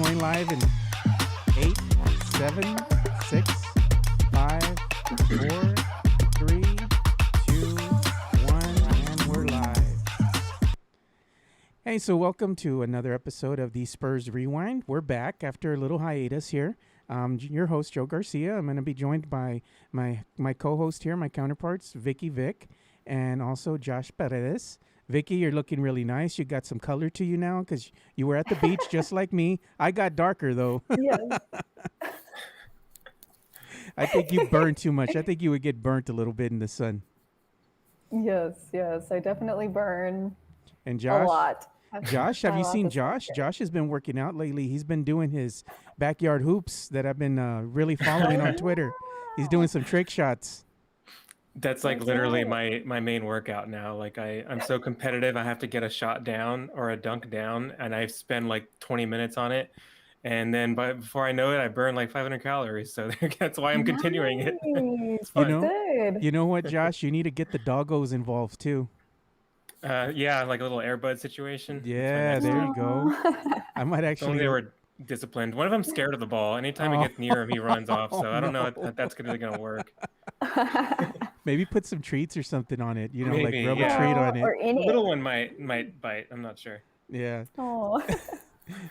going live in 8, 7, 6, 5, 4, 3, 2, 1, and we're live. Hey, so welcome to another episode of the Spurs Rewind. We're back after a little hiatus here. Your host, Joe Garcia. I'm going to be joined by my co-host here, my counterparts, Vic, and also Josh Perez. Vicky, you're looking really nice. You got some color to you now because you were at the beach just like me. I got darker, though. Yes. I think you burned too much. I think you would get burnt a little bit in the sun. Yes. I definitely burn And a Josh, lot. Josh, have you seen Josh? Josh has been working out lately. He's been doing his backyard hoops that I've been really following on Twitter. He's doing some trick shots. That's like literally my main workout now. Like I'm so competitive. I have to get a shot down or a dunk down, and I spend like 20 minutes on it. And then before I know it, I burn like 500 calories. So that's why I'm continuing it. It's fun. You know what, Josh? You need to get the doggos involved too. Yeah, like a little Airbud situation. Yeah, there you go. I might actually. Only they were disciplined. One of them's scared of the ball. Anytime it gets near him, he runs off. So I don't know if that's really going to work. Maybe put some treats or something on it. You know, Maybe, like rub a treat on it. The little one might bite. I'm not sure. Yeah. Oh.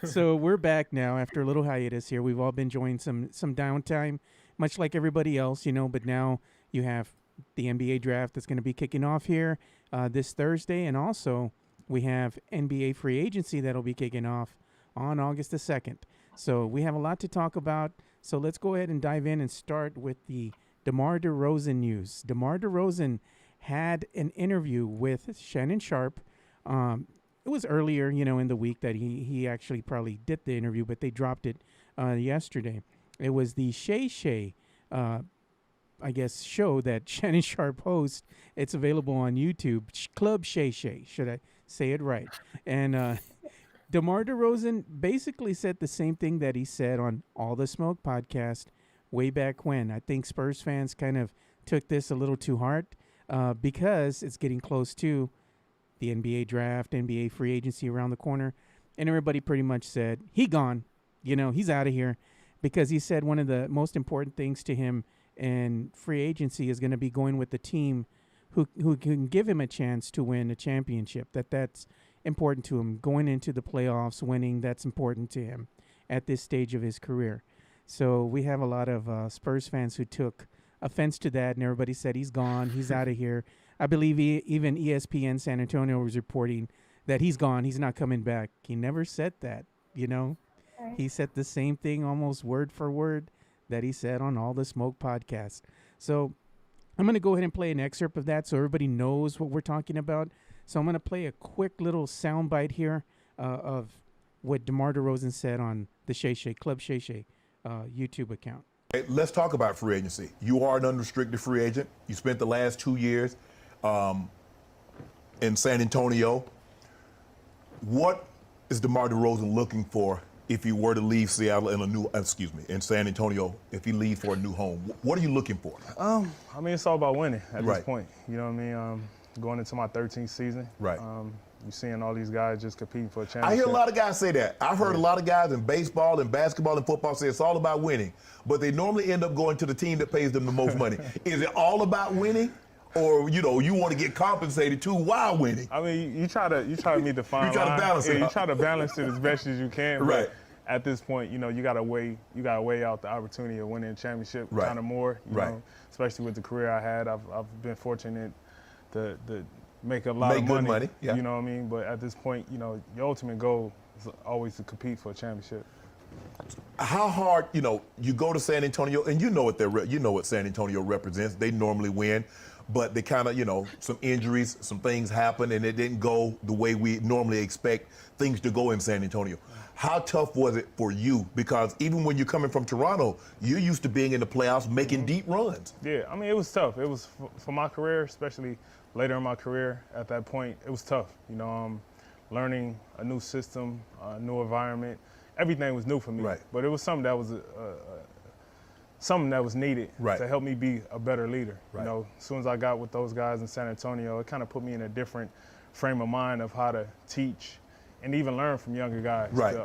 So we're back now after a little hiatus here. We've all been enjoying some downtime, much like everybody else, you know. But now you have the NBA draft that's going to be kicking off here this Thursday, and also we have NBA free agency that'll be kicking off on August the 2nd. So we have a lot to talk about. So let's go ahead and dive in and start with the DeMar DeRozan news. DeMar DeRozan had an interview with Shannon Sharpe. It was earlier, you know, in the week that he actually probably did the interview, but they dropped it yesterday. It was the Shay Shay, I guess, show that Shannon Sharpe hosts. It's available on YouTube. Club Shay Shay, should I say it right? And DeMar DeRozan basically said the same thing that he said on All the Smoke podcast way back when. I think Spurs fans kind of took this a little too hard because it's getting close to the NBA draft, NBA free agency around the corner. And everybody pretty much said, he gone. You know, he's out of here. Because he said one of the most important things to him in free agency is going to be going with the team who can give him a chance to win a championship. That's important to him. Going into the playoffs, winning, that's important to him at this stage of his career. So we have a lot of Spurs fans who took offense to that, and everybody said he's gone, he's out of here. I believe even ESPN San Antonio was reporting that he's gone, he's not coming back. He never said that, you know. Right. He said the same thing almost word for word that he said on All the Smoke podcast. So I'm going to go ahead and play an excerpt of that so everybody knows what we're talking about. So I'm going to play a quick little soundbite here of what DeMar DeRozan said on the Shay Shay, Club Shay Shay YouTube account. Hey, let's talk about free agency. You are an unrestricted free agent. You spent the last 2 years in San Antonio. What is DeMar DeRozan looking for if he were to leave Seattle in San Antonio, if he leaves for a new home? What are you looking for? I mean, it's all about winning at this point. You know what I mean? Going into my 13th season. Right. You're seeing all these guys just competing for a championship. I hear a lot of guys say that. I've heard a lot of guys in baseball and basketball and football say it's all about winning, but they normally end up going to the team that pays them the most money. Is it all about winning? Or, you know, you want to get compensated too while winning? I mean, you try to meet the fine line. You try to balance it. You try to balance it as best as you can. Right. But at this point, you know, you gotta weigh out the opportunity of winning a championship kind of more. You know, especially with the career I had. I've been fortunate to make a lot of money. Yeah. You know what I mean? But at this point, you know, your ultimate goal is always to compete for a championship. How hard, you know, you go to San Antonio, and you know what San Antonio represents. They normally win, but they kind of, you know, some injuries, some things happen, and it didn't go the way we normally expect things to go in San Antonio. How tough was it for you? Because even when you're coming from Toronto, you're used to being in the playoffs, making deep runs. Yeah, I mean, it was tough. It was for my career, especially later in my career. At that point, it was tough. You know, learning a new system, a new environment. Everything was new for me. Right. But it was something that was needed to help me be a better leader. Right. You know, as soon as I got with those guys in San Antonio, it kind of put me in a different frame of mind of how to teach and even learn from younger guys. Right.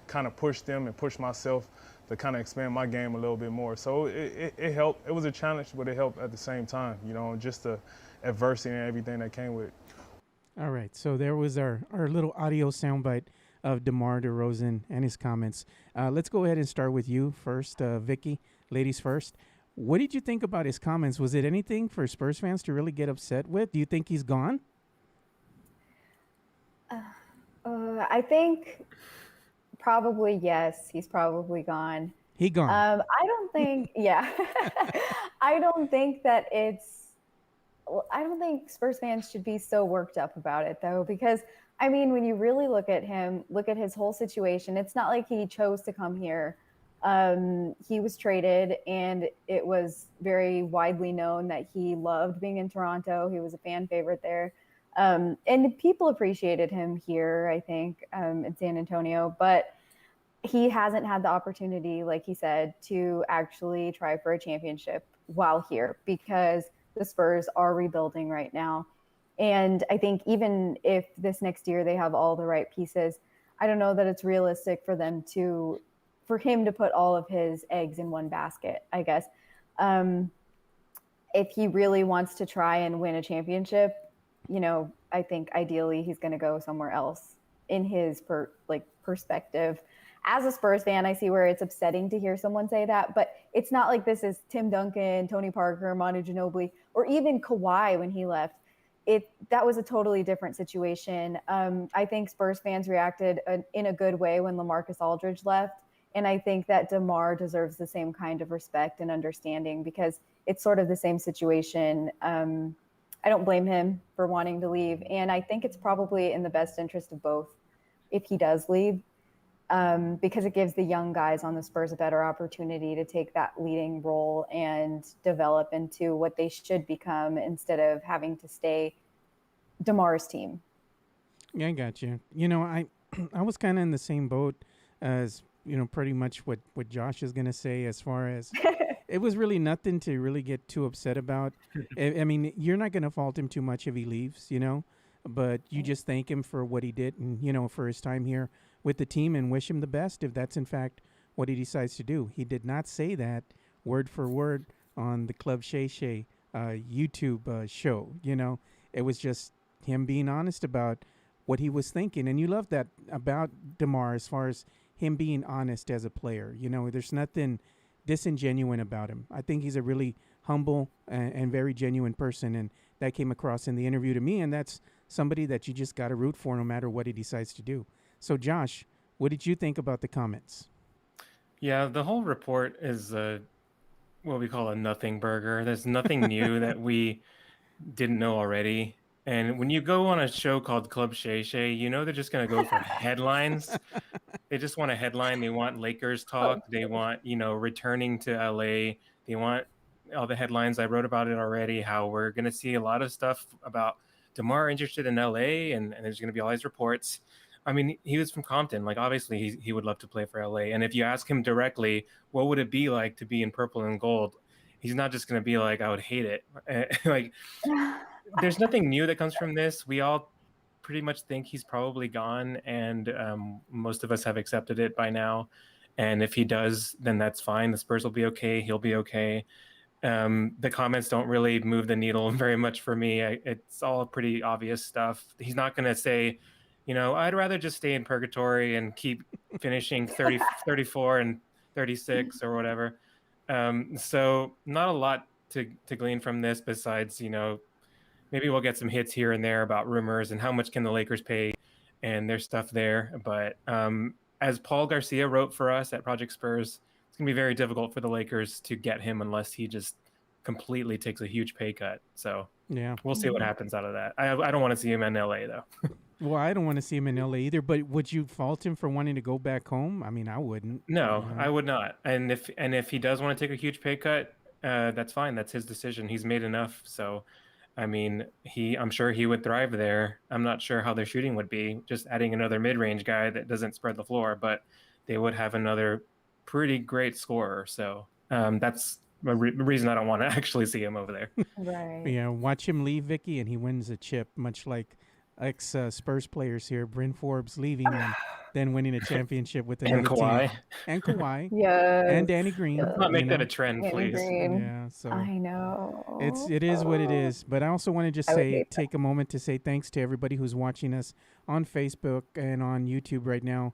kind of push them and push myself to kind of expand my game a little bit more. So it helped. It was a challenge, but it helped at the same time, you know, just the adversity and everything that came with it. All right, so there was our little audio soundbite of DeMar DeRozan and his comments. Let's go ahead and start with you first, Vicky, ladies first. What did you think about his comments? Was it anything for Spurs fans to really get upset with? Do you think he's gone? I think probably yes. He's probably gone. He gone. I don't think, yeah. I don't think that I don't think Spurs fans should be so worked up about it, though, because, I mean, when you really look at him, look at his whole situation, it's not like he chose to come here. He was traded, and it was very widely known that he loved being in Toronto. He was a fan favorite there. And people appreciated him here, I think, in San Antonio. But he hasn't had the opportunity, like he said, to actually try for a championship while here because the Spurs are rebuilding right now. And I think even if this next year they have all the right pieces, I don't know that it's realistic for him to put all of his eggs in one basket, I guess. If he really wants to try and win a championship, you know, I think ideally he's going to go somewhere else in his perspective. As a Spurs fan, I see where it's upsetting to hear someone say that, but it's not like this is Tim Duncan, Tony Parker, Manu Ginobili, or even Kawhi when he left. That was a totally different situation. I think Spurs fans reacted in a good way when LaMarcus Aldridge left, and I think that DeMar deserves the same kind of respect and understanding because it's sort of the same situation. I don't blame him for wanting to leave, and I think it's probably in the best interest of both if he does leave. Because it gives the young guys on the Spurs a better opportunity to take that leading role and develop into what they should become instead of having to stay DeMar's team. Yeah, I got you. You know, I was kind of in the same boat as, you know, pretty much what Josh is going to say as far as it was really nothing to really get too upset about. I mean, you're not going to fault him too much if he leaves, you know, but you just thank him for what he did and, you know, for his time here with the team and wish him the best if that's in fact what he decides to do. He did not say that word for word on the Club Shay Shay YouTube show. You know, it was just him being honest about what he was thinking. And you love that about DeMar as far as him being honest as a player. You know, there's nothing disingenuine about him. I think he's a really humble and very genuine person. And that came across in the interview to me. And that's somebody that you just got to root for no matter what he decides to do. So, Josh, what did you think about the comments? Yeah, the whole report is what we call a nothing burger. There's nothing new that we didn't know already. And when you go on a show called Club Shay Shay, you know they're just going to go for headlines. They just want a headline. They want Lakers talk. They want, you know, returning to LA. They want all the headlines. I wrote about it already, how we're going to see a lot of stuff about DeMar interested in LA, and there's going to be all these reports. I mean, he was from Compton. Like, obviously, he would love to play for LA. And if you ask him directly, what would it be like to be in purple and gold? He's not just going to be like, I would hate it. Like, there's nothing new that comes from this. We all pretty much think he's probably gone. And most of us have accepted it by now. And if he does, then that's fine. The Spurs will be okay. He'll be okay. The comments don't really move the needle very much for me. It's all pretty obvious stuff. He's not going to say, you know, I'd rather just stay in purgatory and keep finishing 30, 34 and 36 or whatever. So not a lot to glean from this besides, you know, maybe we'll get some hits here and there about rumors and how much can the Lakers pay and there's stuff there. But as Paul Garcia wrote for us at Project Spurs, it's going to be very difficult for the Lakers to get him unless he just completely takes a huge pay cut. So yeah, we'll see what happens out of that. I don't want to see him in LA though. Well, I don't want to see him in LA either, but would you fault him for wanting to go back home? I mean, I wouldn't. No, I would not. And if he does want to take a huge pay cut, that's fine. That's his decision. He's made enough. So, I mean, I'm sure he would thrive there. I'm not sure how their shooting would be, just adding another mid-range guy that doesn't spread the floor, but they would have another pretty great scorer. So that's a reason I don't want to actually see him over there. Right. Yeah, watch him leave, Vicky, and he wins a chip, much like ex-Spurs players here, Bryn Forbes leaving, and than winning a championship with And another Kawhi. team. And Kawhi. Yes. And Danny Green. Yes. Not make you that know. a trend, Danny please. Green. Yeah, so I know. it is what it is. But I also want to just I would say, hate take a moment to say thanks to everybody who's watching us on Facebook and on YouTube right now.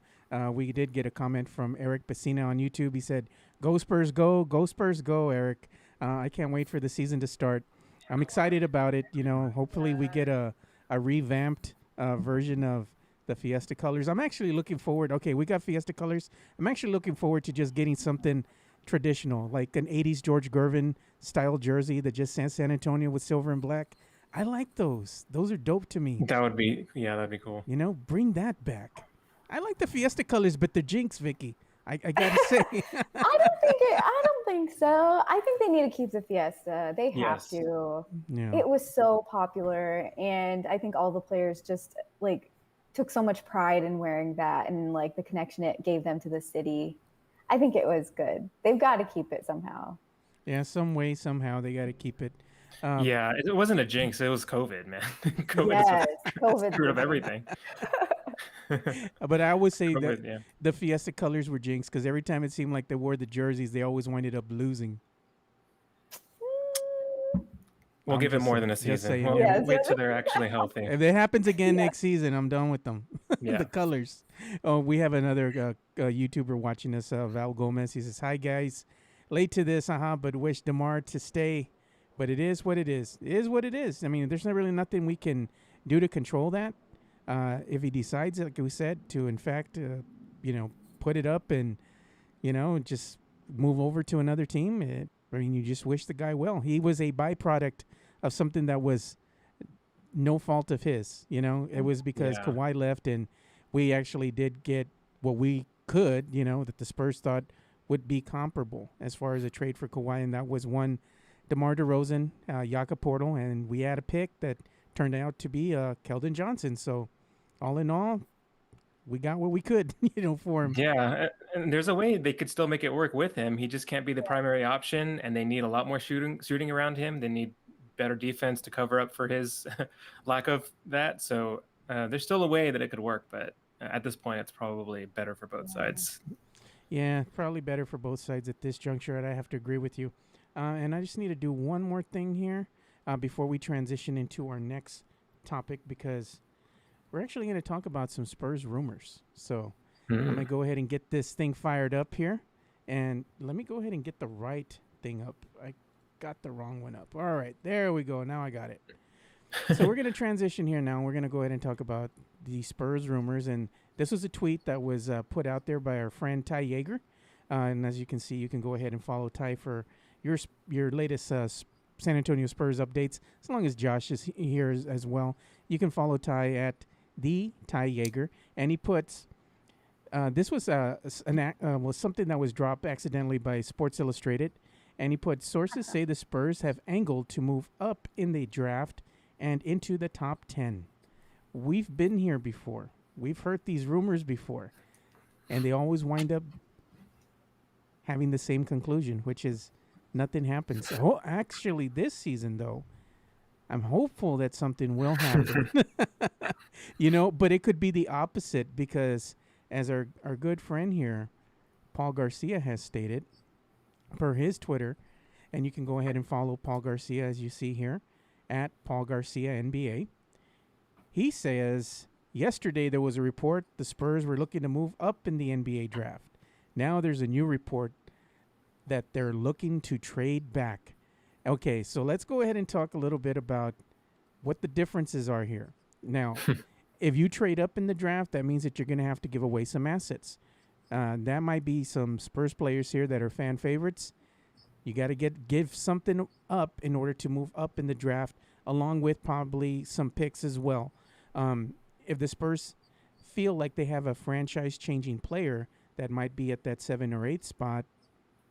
We did get a comment from Eric Bassina on YouTube. He said, "Go Spurs, go! Go Spurs, go!" Eric, I can't wait for the season to start. I'm excited about it. You know, hopefully we get a revamped version of the Fiesta colors. I'm actually looking forward. Okay, we got Fiesta colors. I'm actually looking forward to just getting something traditional, like an 80s George Gervin style jersey that just says San Antonio with silver and black. I like those. Those are dope to me. That'd be cool. You know, bring that back. I like the Fiesta colors, but the jinx, Vicky. I gotta say. I don't think so. I think they need to keep the Fiesta. They have Yes. to. Yeah. It was so popular, and I think all the players just like took so much pride in wearing that, and like the connection it gave them to the city. I think it was good. They've got to keep it somehow. Yeah, some way, somehow they got to keep it. Yeah, it wasn't a jinx. It was COVID, man. COVID Yes, COVID screwed up everything. But I always say that COVID, yeah. the Fiesta colors were jinxed because every time it seemed like they wore the jerseys, they always winded up losing. We'll I'm give it just more say- than a just season. saying, We'll yeah. Yes. wait till they're actually healthy. If it happens again Yeah. next season, I'm done with them. Yeah. The colors. Oh, we have another YouTuber watching us, Val Gomez. He says, "Hi guys, late to this, but wish DeMar to stay. But it is what it is. It is what it is. I mean, there's not really nothing we can do to control that. If he decides, like we said, to in fact, put it up and, just move over to another team. You just wish the guy well. He was a byproduct of something that was no fault of his. It was because Yeah. Kawhi left, and we actually did get what we could. That the Spurs thought would be comparable as far as a trade for Kawhi, and that was one DeMar DeRozan, Jakob Portal, and we had a pick that turned out to be Keldon Johnson. So, all in all, we got what we could, for him. Yeah, and there's a way they could still make it work with him. He just can't be the primary option, and they need a lot more shooting around him. They need better defense to cover up for his lack of that. So there's still a way that it could work, but at this point, it's probably better for both sides. Yeah, probably better for both sides at this juncture. And I have to agree with you. And I just need to do one more thing here before we transition into our next topic, because we're actually going to talk about some Spurs rumors. So I'm going to go ahead and get this thing fired up here. And let me go ahead and get the right thing up. I got the wrong one up. All right, there we go. Now I got it. So we're going to transition here now. We're going to go ahead and talk about the Spurs rumors. And this was a tweet that was put out there by our friend Ty Yeager. And as you can see, you can go ahead and follow Ty for your latest San Antonio Spurs updates. As long as Josh is here as well, you can follow Ty at the Ty Yeager. And he puts this was was something that was dropped accidentally by Sports Illustrated. And he put, sources say the Spurs have angled to move up in the draft and into the top 10. We've been here before. We've heard these rumors before. And they always wind up having the same conclusion, which is nothing happens. Oh, actually, this season, though, I'm hopeful that something will happen. But it could be the opposite, because as our good friend here, Paul Garcia, has stated per his Twitter, and you can go ahead and follow Paul Garcia as you see here at Paul Garcia NBA. He says, yesterday there was a report the Spurs were looking to move up in the NBA draft. Now there's a new report that they're looking to trade back. Okay, so let's go ahead and talk a little bit about what the differences are here. Now, if you trade up in the draft, that means that you're going to have to give away some assets. That might be some Spurs players here that are fan favorites. You got to give something up in order to move up in the draft, along with probably some picks as well. If the Spurs feel like they have a franchise-changing player that might be at that 7 or 8 spot,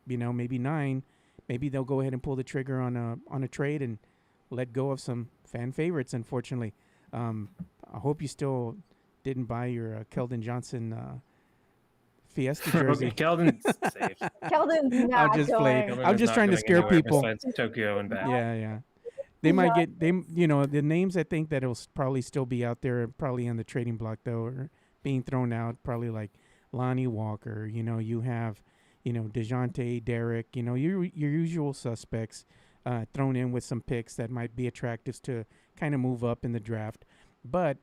maybe 9, maybe they'll go ahead and pull the trigger on a trade and let go of some fan favorites. Unfortunately, I hope you still didn't buy your Keldon Johnson Fiesta jersey. Keldon's safe. Keldon's not I'm just going. playing. Keldon I'm is just not trying to going scare anywhere people. besides Tokyo and back. Yeah. They might get the names I think that'll probably still be out there, probably on the trading block though, or being thrown out, probably like Lonnie Walker. You have, DeJounte, Derek. Your usual suspects thrown in with some picks that might be attractive to kind of move up in the draft. But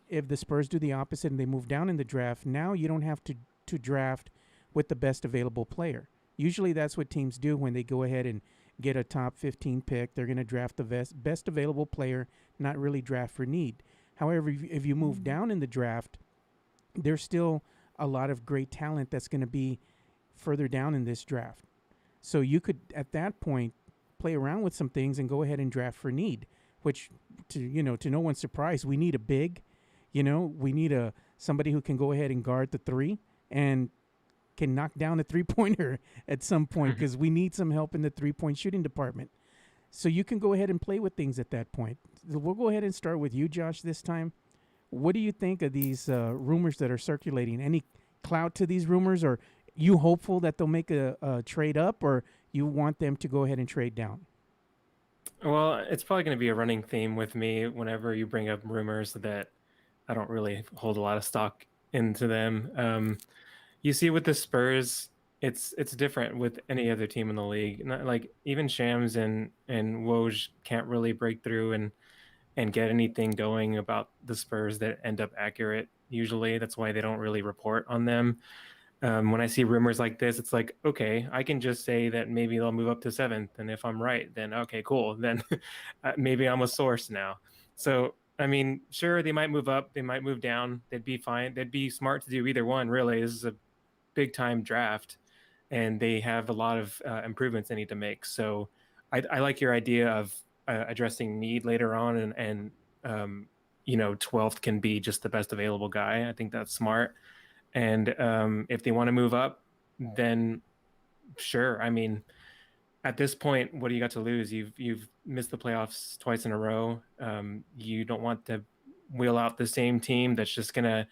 if the Spurs do the opposite and they move down in the draft, now you don't have to draft with the best available player. Usually that's what teams do when they go ahead and get a top 15 pick. They're going to draft the best available player, not really draft for need. However, if you move down in the draft, there's still a lot of great talent that's going to be further down in this draft. So you could, at that point, play around with some things and go ahead and draft for need, which, to no one's surprise, we need a big. We need somebody who can go ahead and guard the three and can knock down a three-pointer at some point, because we need some help in the three-point shooting department. So you can go ahead and play with things at that point. We'll go ahead and start with you, Josh, this time. What do you think of these rumors that are circulating? Any clout to these rumors? Or you hopeful that they'll make a trade up, or you want them to go ahead and trade down? Well, it's probably going to be a running theme with me whenever you bring up rumors that I don't really hold a lot of stock into them. You see with the Spurs, it's different with any other team in the league. Not, like even Shams and Woj can't really break through and get anything going about the Spurs that end up accurate. Usually, that's why they don't really report on them. When I see rumors like this, it's like, okay, I can just say that maybe they'll move up to 7th, and if I'm right, then okay, cool. Then maybe I'm a source now. So I mean, sure, they might move up, they might move down. They'd be fine. They'd be smart to do either one. Really, this is a big time draft, and they have a lot of improvements they need to make. So I like your idea of addressing need later on, and 12th can be just the best available guy. I think that's smart. And if they want to move up, then sure. I mean, at this point, what do you got to lose? You've missed the playoffs twice in a row. You don't want to wheel out the same team that's just gonna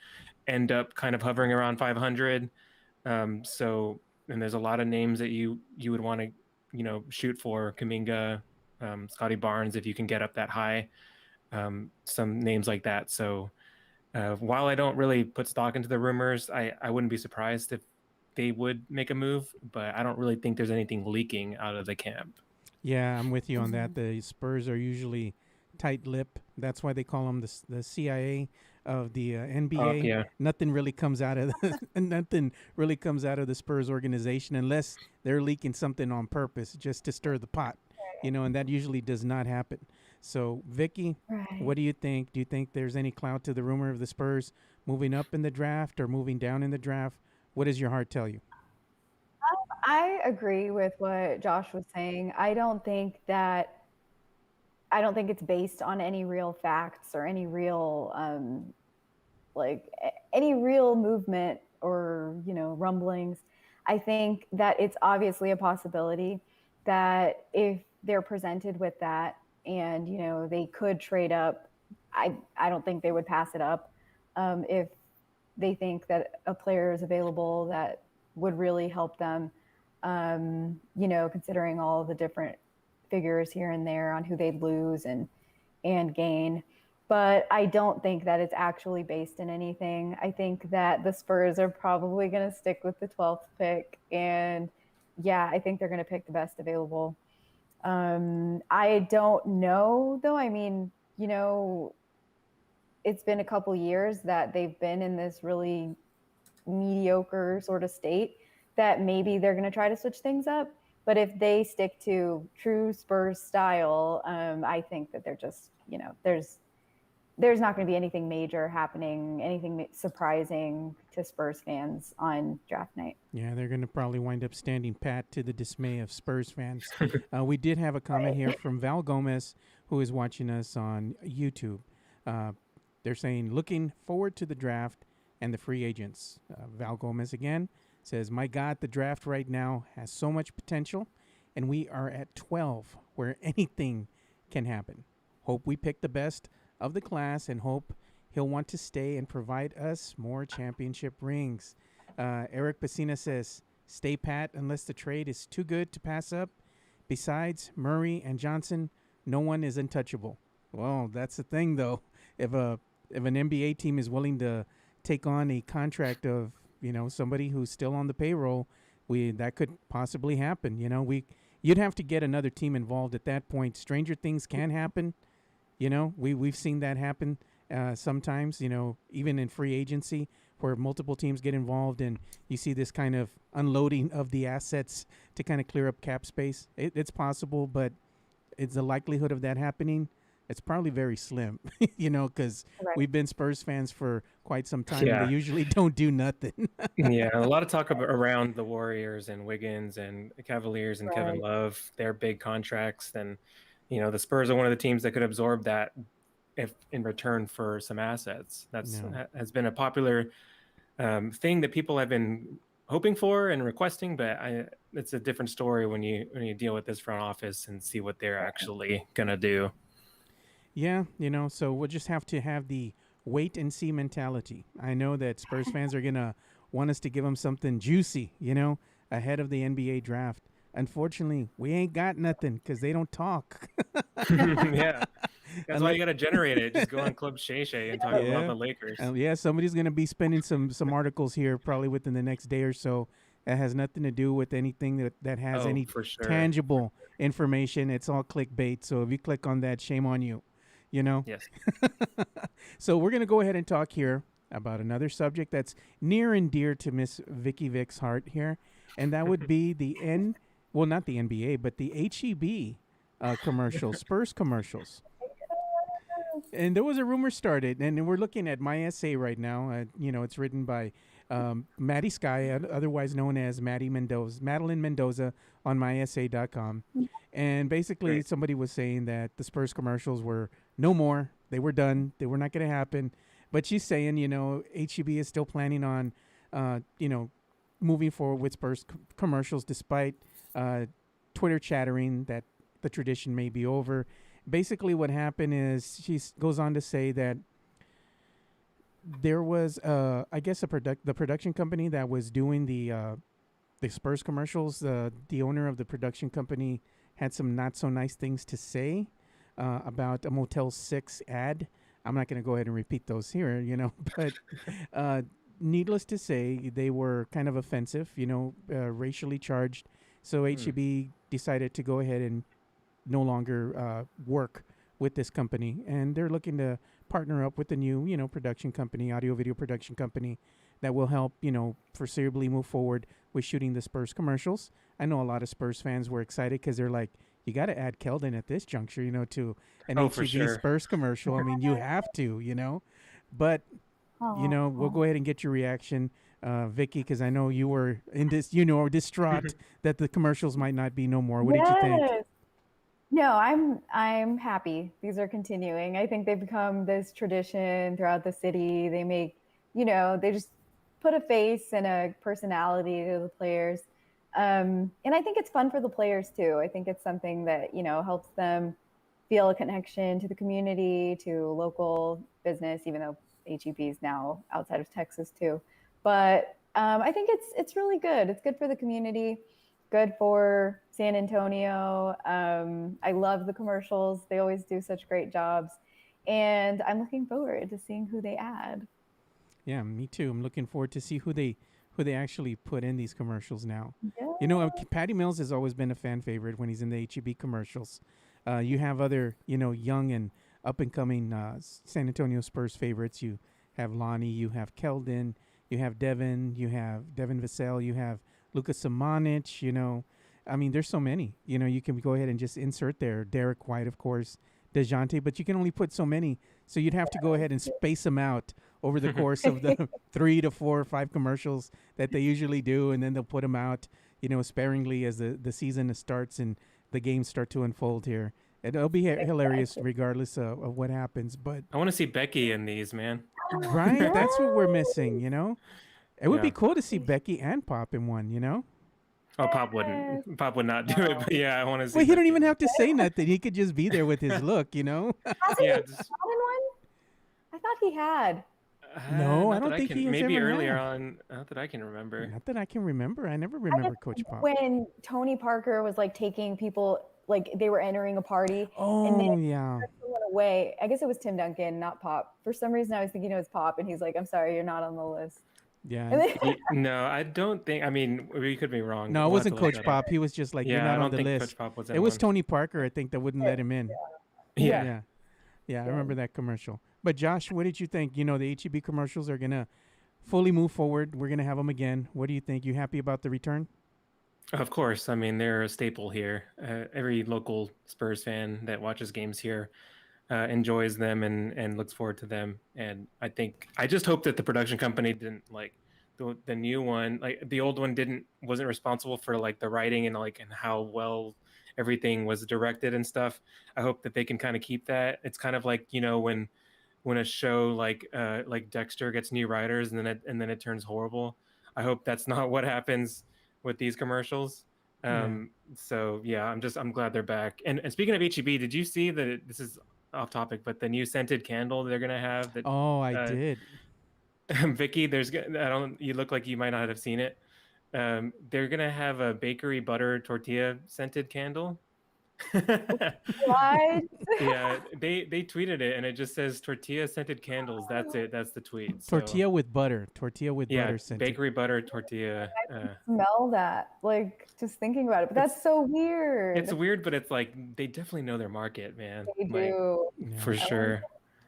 end up kind of hovering around 500. And there's a lot of names that you would want to shoot for: Kuminga, Scotty Barnes, if you can get up that high. Some names like that. So while I don't really put stock into the rumors, I wouldn't be surprised if they would make a move, but I don't really think there's anything leaking out of the camp. Yeah, I'm with you on that. The Spurs are usually tight-lipped. That's why they call them the CIA of the NBA. Yeah. Nothing really comes out of the Spurs organization unless they're leaking something on purpose just to stir the pot, and that usually does not happen. So, Vicky, what do you think? Do you think there's any clout to the rumor of the Spurs moving up in the draft or moving down in the draft? What does your heart tell you? I agree with what Josh was saying. I don't think it's based on any real facts or any real any real movement or rumblings. I think that it's obviously a possibility that if they're presented with that and they could trade up, I don't think they would pass it up if they think that a player is available that would really help them, considering all the different figures here and there on who they'd lose and gain. But I don't think that it's actually based in anything. I think that the Spurs are probably going to stick with the 12th pick. And yeah, I think they're going to pick the best available. I don't know, though. I mean, it's been a couple years that they've been in this really mediocre sort of state that maybe they're going to try to switch things up. But if they stick to true Spurs style, I think that they're just, there's not going to be anything major happening, anything surprising to Spurs fans on draft night. Yeah, they're going to probably wind up standing pat to the dismay of Spurs fans. We did have a comment here from Val Gomez, who is watching us on YouTube. They're saying, looking forward to the draft and the free agents. Val Gomez again says, my God, the draft right now has so much potential, and we are at 12 where anything can happen. Hope we pick the best of the class and hope he'll want to stay and provide us more championship rings. Eric Pacina says, stay pat unless the trade is too good to pass up. Besides Murray and Johnson, no one is untouchable. Well, that's the thing, though. If an NBA team is willing to take on a contract of, somebody who's still on the payroll, that could possibly happen. You'd have to get another team involved at that point. Stranger things can happen. We've seen that happen sometimes, even in free agency where multiple teams get involved and you see this kind of unloading of the assets to kind of clear up cap space. It's possible, but it's the likelihood of that happening. It's probably very slim, because Right. we've been Spurs fans for quite some time. Yeah. And they usually don't do nothing. Yeah, a lot of talk around the Warriors and Wiggins and Cavaliers and Kevin Right. Love, their big contracts. And, the Spurs are one of the teams that could absorb that if in return for some assets. That's has been a popular thing that people have been hoping for and requesting, but it's a different story when you deal with this front office and see what they're actually gonna do. Yeah, so we'll just have to have the wait and see mentality. I know that Spurs fans are going to want us to give them something juicy, ahead of the NBA draft. Unfortunately, we ain't got nothing because they don't talk. Yeah. That's why you got to generate it. Just go on Club Shay Shay and talk about the Lakers. Yeah, somebody's going to be spending some articles here probably within the next day or so. That has nothing to do with anything that has any tangible information. It's all clickbait. So if you click on that, shame on you. Yes. So we're going to go ahead and talk here about another subject that's near and dear to Miss Vicky Vic's heart here, and that would be not the NBA, but the HEB commercials, Spurs commercials. And there was a rumor started, and we're looking at my essay right now. It's written by Maddie Sky, otherwise known as Madeline Mendoza on myessay.com. And basically somebody was saying that the Spurs commercials were no more. They were done. They were not going to happen. But she's saying, HEB is still planning on, moving forward with Spurs commercials despite Twitter chattering that the tradition may be over. Basically what happened is she goes on to say that there was, I guess, the production company that was doing the Spurs commercials. The owner of the production company had some not so nice things to say about a Motel 6 ad. I'm not going to go ahead and repeat those here, but needless to say, they were kind of offensive, racially charged. So HEB decided to go ahead and no longer work with this company, and they're looking to partner up with the new, production company, audio video production company that will help, foreseeably move forward with shooting the Spurs commercials. I know a lot of Spurs fans were excited because they're like, you got to add Keldon at this juncture, to an HEB Spurs commercial. I mean, you have to, but, we'll go ahead and get your reaction, Vicky, because I know you were in this, distraught that the commercials might not be no more. What did you think? No, I'm happy. These are continuing. I think they've become this tradition throughout the city. They make, they just put a face and a personality to the players. And I think it's fun for the players too. I think it's something that, helps them feel a connection to the community, to local business, even though HEB is now outside of Texas too. But I think it's really good. It's good for the community, good for San Antonio. I love the commercials. They always do such great jobs. And I'm looking forward to seeing who they add. Yeah, me too. I'm looking forward to see who they actually put in these commercials now. Yeah. Patty Mills has always been a fan favorite when he's in the HEB commercials. You have other, young and up-and-coming San Antonio Spurs favorites. You have Lonnie, you have Keldon, you have Devin Vassell, you have Lucas Samanic, I mean, there's so many. You can go ahead and just insert there. Derek White, of course, DeJounte, but you can only put so many. So you'd have to go ahead and space them out over the course of the 3 to 4 or 5 commercials that they usually do, and then they'll put them out, sparingly as the season starts and the games start to unfold here. It'll be hilarious regardless of what happens. But I want to see Becky in these, man. Right? That's what we're missing, It would be cool to see Becky and Pop in one, Oh, Pop wouldn't. Pop would not do it. But yeah, I want to see. Well, he don't even have to say nothing. He could just be there with his look, Hasn't Yeah, he just- been in one? I thought he had. No, I not don't that think he has maybe ever earlier had. on. Not that I can remember. Not that I can remember. I never remember Coach Pop. When Tony Parker was like taking people, like they were entering a party, and Oh, then yeah. someone way. I guess it was Tim Duncan, not Pop. For some reason, I was thinking it was Pop, and he's like, "I'm sorry, you're not on the list." Yeah. And then, No, I don't think. I mean, we could be wrong. No, it We'll have to wasn't look Coach that up. Pop. He was just like, you're Yeah, not I on don't the think list. Coach Pop was It was anyone. Tony Parker, I think, that wouldn't let him in. Yeah. Yeah. Yeah, I remember that commercial. But Josh, what did you think? You know, the HEB commercials are going to fully move forward. We're going to have them again. What do you think? You happy about the return? Of course. I mean, they're a staple here. Every local Spurs fan that watches games here enjoys them and looks forward to them. And I just hope that the production company didn't like the new one, like the old one wasn't responsible for like the writing and how well everything was directed and stuff. I hope that they can kind of keep that. It's kind of like, when a show like Dexter gets new writers and then it turns horrible. I hope that's not what happens with these commercials. So yeah, I'm glad they're back. And speaking of HEB, did you see that this is off topic, but the new scented candle they're gonna have that Oh, I did. Vicky, you look like you might not have seen it. They're gonna have a bakery butter tortilla scented candle. what? Yeah, they tweeted it and it just says tortilla scented candles. That's it. That's the tweet. So Tortilla with butter. Tortilla with yeah, butter scented. bakery butter tortilla. Smell that, like just thinking about it. But that's so weird. It's weird, but it's like they definitely know their market, man. They Like, do. for sure.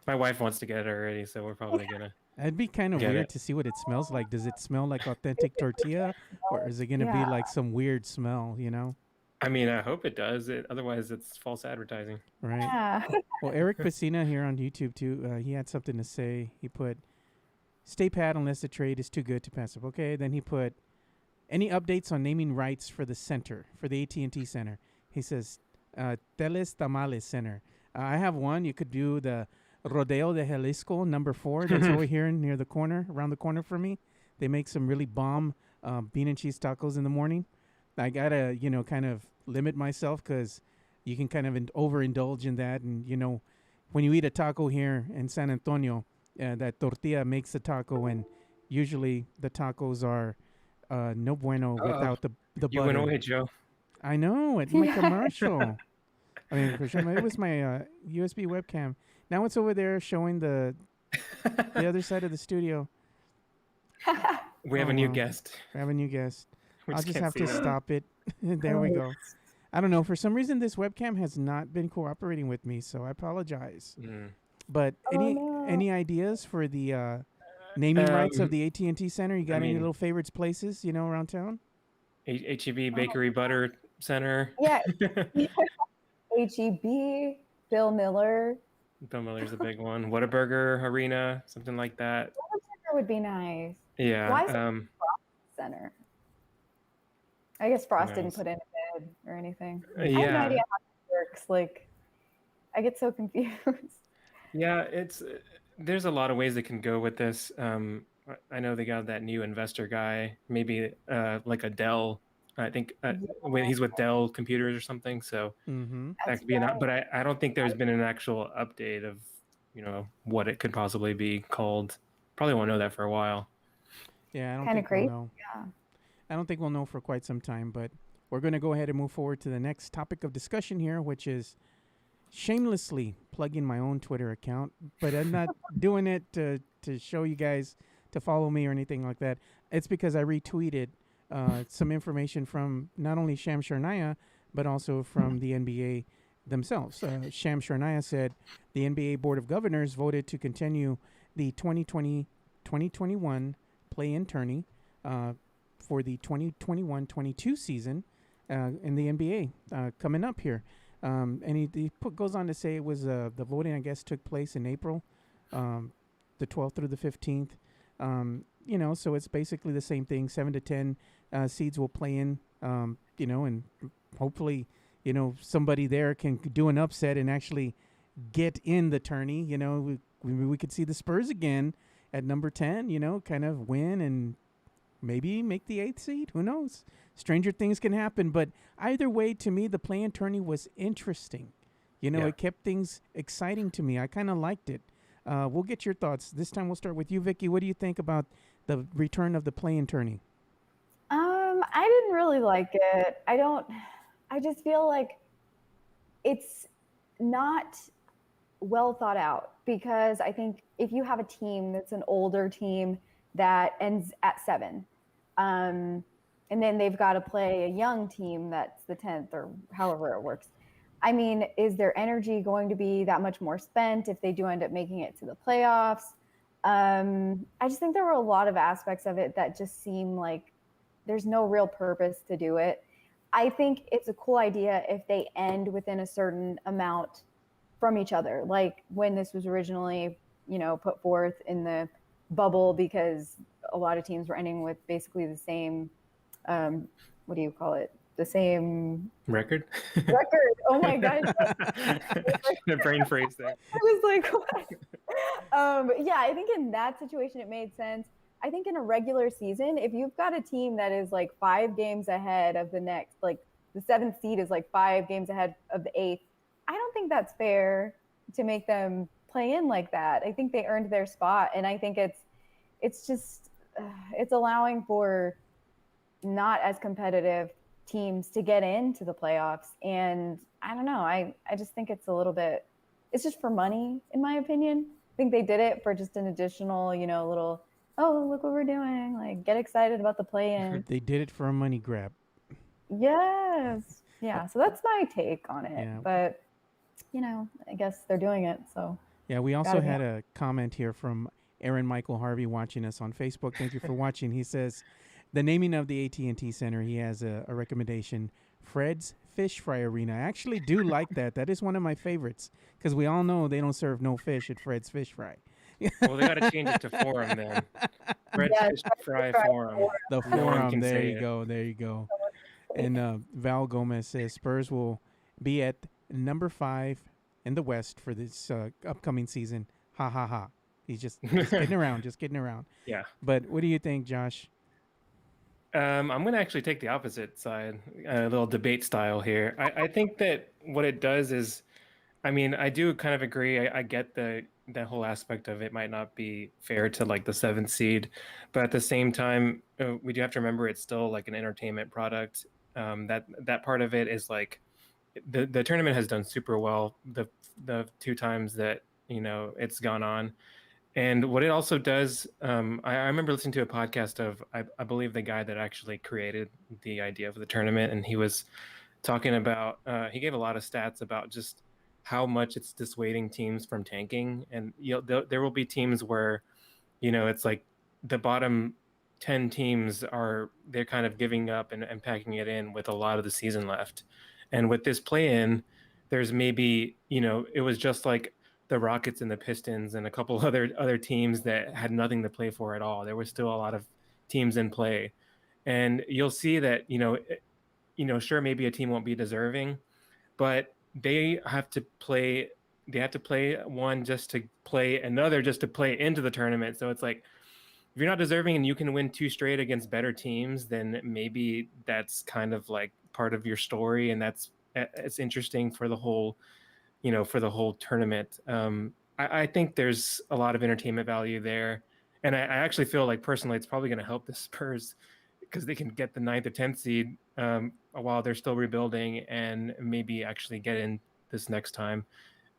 My wife wants to get it already, so we're probably gonna. It'd be kind of Get weird it. to see what it smells like. Does it smell like authentic tortilla, or is it going to be like some weird smell, you know? I mean, I hope it does. Otherwise, it's false advertising. Right. Yeah. Well, Eric Pacina here on YouTube, too, he had something to say. He put, stay pat unless the trade is too good to pass up. Okay, then he put, any updates on naming rights for the center, for the AT&T Center? He says, Teles Tamales Center. I have one. You could do the Rodeo de Jalisco, number 4. That's over here near the corner, around the corner from me. They make some really bomb bean and cheese tacos in the morning. I got to, kind of limit myself because you can kind of overindulge in that. And, when you eat a taco here in San Antonio, that tortilla makes the taco. And usually the tacos are no bueno without the butter. You went away, Joe. I know. It's my commercial. I mean, for sure. It was my USB webcam. Now it's over there showing the other side of the studio. We have a new guest. We have a new guest. We I'll just can't have see to them. stop it. There we go. I don't know. For some reason, this webcam has not been cooperating with me, so I apologize. But any ideas for the naming rights of the AT&T Center? You got any little favorites places, around town? HEB Bakery Butter Center. Yeah. HEB, Bill Miller. Bill Miller's a big one. Whataburger Arena, something like that. That would be nice. Yeah. Why is it Center? I guess Frost didn't put in a bid or anything. I have no idea how it works. Like, I get so confused. Yeah, there's a lot of ways they can go with this. I know they got that new investor guy, maybe like a Dell. I think when he's with Dell Computers or something. So that could be but I don't think there's been an actual update of what it could possibly be called. Probably won't know that for a while. Yeah, I don't Kinda think crazy. we'll know. Yeah. I don't think we'll know for quite some time, but we're going to go ahead and move forward to the next topic of discussion here, which is shamelessly plugging my own Twitter account, but I'm not doing it to show you guys to follow me or anything like that. It's because I retweeted some information from not only Sham Sharnaya, but also from the NBA themselves. Sham Sharnaya said the NBA Board of Governors voted to continue the 2020-2021 play-in tourney for the 2021-22 season in the NBA coming up here. And he goes on to say it was the voting, I guess, took place in April, the 12th through the 15th. So it's basically the same thing. 7 to 10 seeds will play in, and hopefully, somebody there can do an upset and actually get in the tourney. We could see the Spurs again at number 10, kind of win and maybe make the 8th seed. Who knows? Stranger things can happen. But either way, to me, the play-in tourney was interesting. It kept things exciting to me. I kind of liked it. We'll get your thoughts. This time we'll start with you, Vicky. What do you think about the return of the play-in tourney? I didn't really like it. I just feel like it's not well thought out, because I think if you have a team that's an older team that ends at 7, and then they've got to play a young team that's the 10th or however it works. I mean, is their energy going to be that much more spent if they do end up making it to the playoffs? I just think there were a lot of aspects of it that just seem like there's no real purpose to do it. I think it's a cool idea if they end within a certain amount from each other, like when this was originally, put forth in the bubble, because a lot of teams were ending with basically the same, what do you call it? The same record. Oh my God. The brain freeze there. I was like, what? Yeah, I think in that situation it made sense. I think in a regular season, if you've got a team that is like 5 games ahead of the next, like the 7th seed is like 5 games ahead of the 8th, I don't think that's fair to make them play in like that. I think they earned their spot, and I think it's just it's allowing for not as competitive teams to get into the playoffs. And I don't know, I just think it's a little bit, it's just for money, in my opinion. I think they did it for just an additional, little, oh, look what we're doing, like get excited about the play-in. They did it for a money grab. Yes. Yeah, so that's my take on it. Yeah. But I guess they're doing it, so. Yeah, we also had a comment here from Aaron Michael Harvey watching us on Facebook. Thank you for watching. He says, the naming of the AT&T Center, he has a recommendation, Fred's Fish Fry Arena. I actually do like that. That is one of my favorites, because we all know they don't serve no fish at Fred's Fish Fry. Well, they got to change it to Forum then. Fred's Fish Fry Forum. The No one Forum. can There say you it. go. There you go. And Val Gomez says Spurs will be at number 5 in the West for this upcoming season. Ha ha ha. He's just kidding around. Just kidding around. Yeah. But what do you think, Josh? I'm going to actually take the opposite side, a little debate style here. I think that what it does is, I mean, I do kind of agree. I get that whole aspect of it might not be fair to like the 7th seed, but at the same time, we do have to remember it's still like an entertainment product. That part of it is like the tournament has done super well the 2 times that it's gone on. And what it also does, I remember listening to a podcast of, I believe the guy that actually created the idea of the tournament, and he was talking about, he gave a lot of stats about just how much it's dissuading teams from tanking. And there will be teams where, it's like the bottom 10 teams they're kind of giving up and packing it in with a lot of the season left. And with this play-in, there's maybe, it was just like the Rockets and the Pistons and a couple other teams that had nothing to play for at all. There was still a lot of teams in play, and you'll see that sure, maybe a team won't be deserving, but they have to play one just to play another just to play into the tournament. So it's like, if you're not deserving and you can win 2 straight against better teams, then maybe that's kind of like part of your story, and it's interesting for the whole tournament. I think there's a lot of entertainment value there. And I actually feel like personally, it's probably going to help the Spurs because they can get the 9th or 10th seed while they're still rebuilding and maybe actually get in this next time.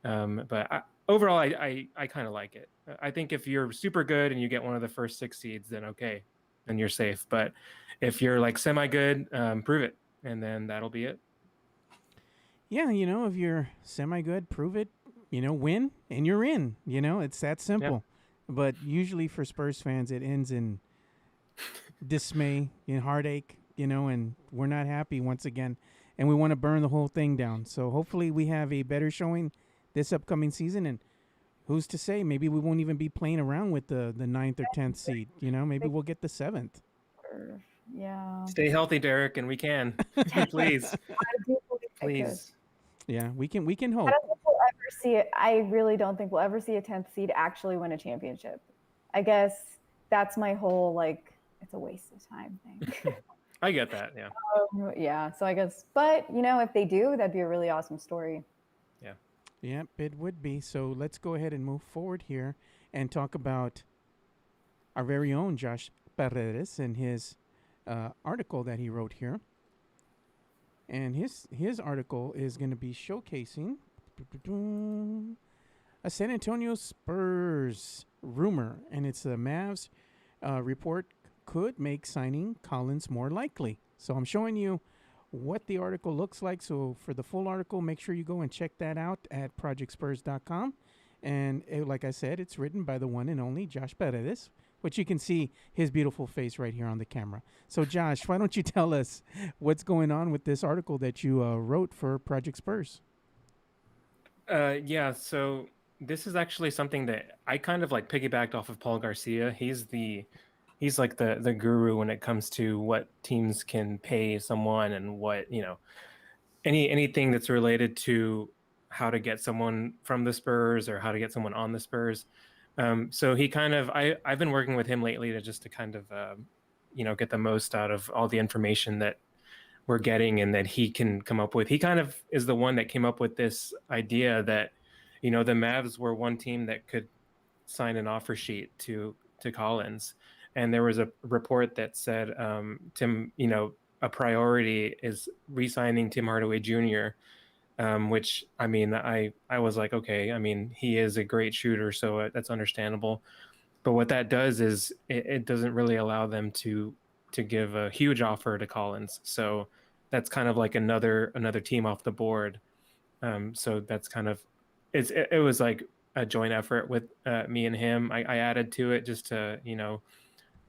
But overall, I kind of like it. I think if you're super good and you get one of the first 6 seeds, then okay, then you're safe. But if you're like semi-good, prove it. And then that'll be it. Yeah, if you're semi-good, prove it, win, and you're in. It's that simple. Yep. But usually for Spurs fans, it ends in dismay, in heartache, and we're not happy once again, and we want to burn the whole thing down. So hopefully we have a better showing this upcoming season, and who's to say, maybe we won't even be playing around with the 9th or 10th seed. Maybe we'll get the 7th. Yeah. Stay healthy, Derek, and we can. Please. Please. Yeah, we can hope. I don't think we'll ever see it. I really don't think we'll ever see a 10th seed actually win a championship. I guess that's my whole, it's a waste of time thing. I get that, yeah. Yeah, so I guess, but, if they do, that'd be a really awesome story. Yeah. Yep, it would be. So let's go ahead and move forward here and talk about our very own Josh Paredes and his article that he wrote here. And his article is going to be showcasing a San Antonio Spurs rumor, and it's the Mavs report could make signing Collins more likely. So I'm showing you what the article looks like. So for the full article, make sure you go and check that out at projectspurs.com. And like I said, it's written by the one and only Josh Paredes, which you can see his beautiful face right here on the camera. So Josh, why don't you tell us what's going on with this article that you wrote for Project Spurs? Yeah, so this is actually something that I kind of like piggybacked off of Paul Garcia. He's like the guru when it comes to what teams can pay someone and what, anything that's related to how to get someone from the Spurs or how to get someone on the Spurs. So he kind of I've been working with him lately to kind of get the most out of all the information that we're getting and that he can come up with. He kind of is the one that came up with this idea that, the Mavs were one team that could sign an offer sheet to Collins. And there was a report that said, Tim, a priority is re-signing Tim Hardaway Jr., which, I mean, I was like, okay, I mean, he is a great shooter, so that's understandable. But what that does is it doesn't really allow them to give a huge offer to Collins. So that's kind of like another team off the board. So that's kind of, it was like a joint effort with me and him. I added to it just to,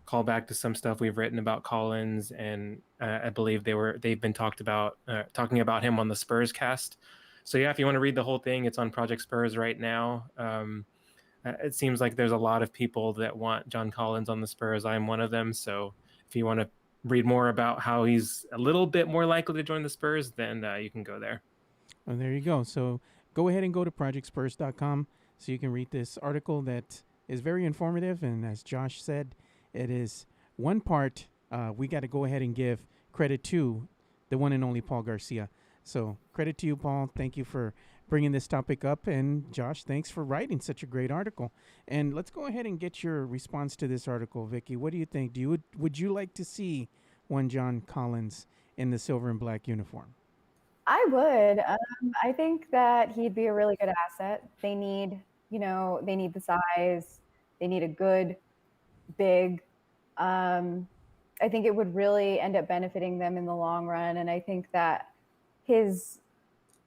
call back to some stuff we've written about Collins. And I believe they've been talking about him on the Spurs cast. So yeah, if you want to read the whole thing, it's on Project Spurs right now. It seems like there's a lot of people that want John Collins on the Spurs. I'm one of them. So if you want to read more about how he's a little bit more likely to join the Spurs, then you can go there. Well, there you go. So go ahead and go to projectspurs.com so you can read this article that is very informative. And as Josh said, it is one part. We got to go ahead and give credit to the one and only Paul Garcia. So credit to you, Paul. Thank you for bringing this topic up. And Josh, thanks for writing such a great article. And let's go ahead and get your response to this article, Vicky. What do you think? Would you like to see one John Collins in the silver and black uniform? I would. I think that he'd be a really good asset. They need the size. They need a good, big. I think it would really end up benefiting them in the long run. And I think that his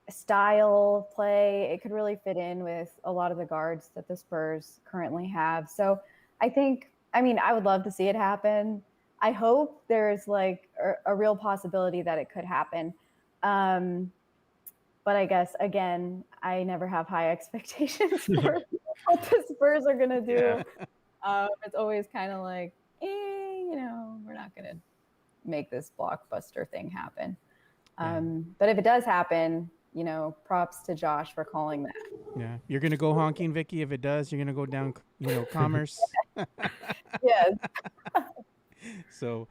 style of play, it could really fit in with a lot of the guards that the Spurs currently have. So I would love to see it happen. I hope there's like a real possibility that it could happen. But I guess, again, I never have high expectations for what the Spurs are going to do. Yeah. It's always kind of like, we're not going to make this blockbuster thing happen. But if it does happen, props to Josh for calling that. Yeah. You're going to go honking, Vicky. If it does, you're going to go down, Commerce. Yes. So